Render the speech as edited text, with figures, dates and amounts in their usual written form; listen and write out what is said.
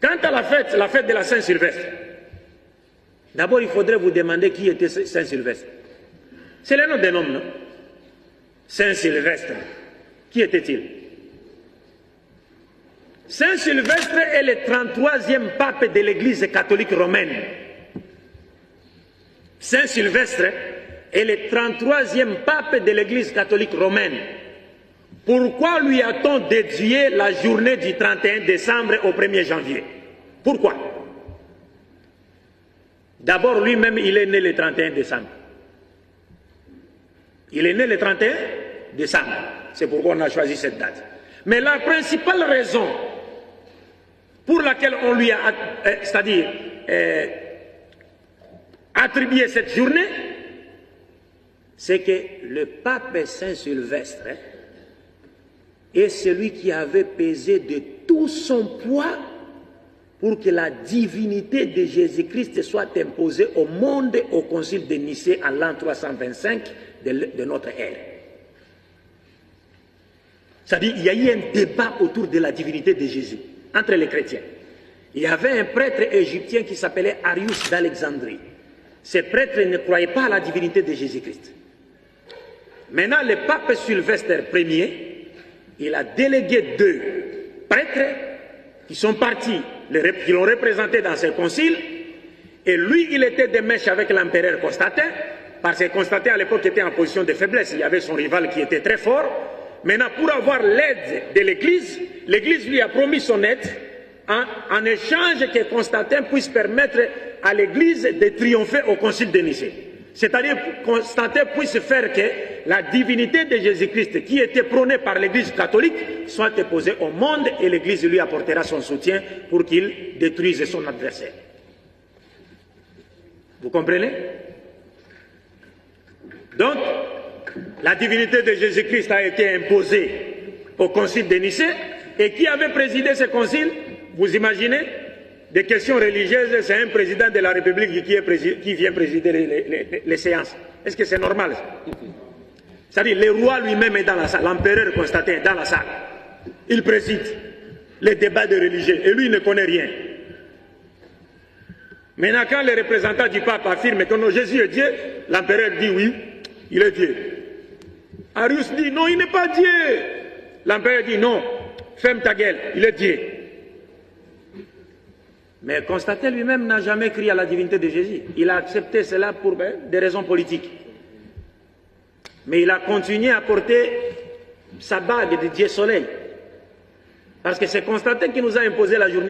Quant à la fête de la Saint-Sylvestre, d'abord il faudrait vous demander qui était Saint-Sylvestre. C'est le nom d'un homme, non? Saint-Sylvestre. Qui était-il? Saint-Sylvestre est le 33e pape de l'Église catholique romaine. Saint-Sylvestre est le 33e pape de l'Église catholique romaine. Pourquoi lui a-t-on dédié la journée du 31 décembre au 1er janvier? Pourquoi? D'abord, lui-même, il est né le 31 décembre. Il est né le 31 décembre. C'est pourquoi on a choisi cette date. Mais la principale raison pour laquelle on lui a, c'est-à-dire attribué cette journée, c'est que le pape Saint-Sylvestre est celui qui avait pesé de tout son poids pour que la divinité de Jésus-Christ soit imposée au monde au concile de Nicée en l'an 325 de notre ère. C'est-à-dire qu'il y a eu un débat autour de la divinité de Jésus entre les chrétiens. Il y avait un prêtre égyptien qui s'appelait Arius d'Alexandrie. Ce prêtre ne croyait pas à la divinité de Jésus-Christ. Maintenant, le pape Sylvestre Ier, il a délégué 2 prêtres qui sont partis, qui l'ont représenté dans ce concile, et lui, il était de mèche avec l'empereur Constantin, parce que Constantin à l'époque était en position de faiblesse, il y avait son rival qui était très fort. Maintenant, pour avoir l'aide de l'Église, l'Église lui a promis son aide en échange que Constantin puisse permettre à l'Église de triompher au concile de Nicée. C'est-à-dire que Constantin puisse faire que la divinité de Jésus-Christ, qui était prônée par l'Église catholique, soit déposée au monde et l'Église lui apportera son soutien pour qu'il détruise son adversaire. Vous comprenez? Donc, la divinité de Jésus-Christ a été imposée au concile de Nicée. Et qui avait présidé ce concile? Vous imaginez? Des questions religieuses, c'est un président de la République qui vient présider les séances. Est-ce que c'est normal? C'est-à-dire, le roi lui-même est dans la salle, l'empereur Constantin est dans la salle. Il préside les débats de religieux et lui, il ne connaît rien. Maintenant, quand les représentants du pape affirment que non, Jésus est Dieu, l'empereur dit oui, il est Dieu. Arius dit non, il n'est pas Dieu. L'empereur dit non, ferme ta gueule, il est Dieu. Mais Constantin lui-même n'a jamais crié à la divinité de Jésus. Il a accepté cela pour des raisons politiques. Mais il a continué à porter sa bague de Dieu Soleil. Parce que c'est Constantin qui nous a imposé la journée.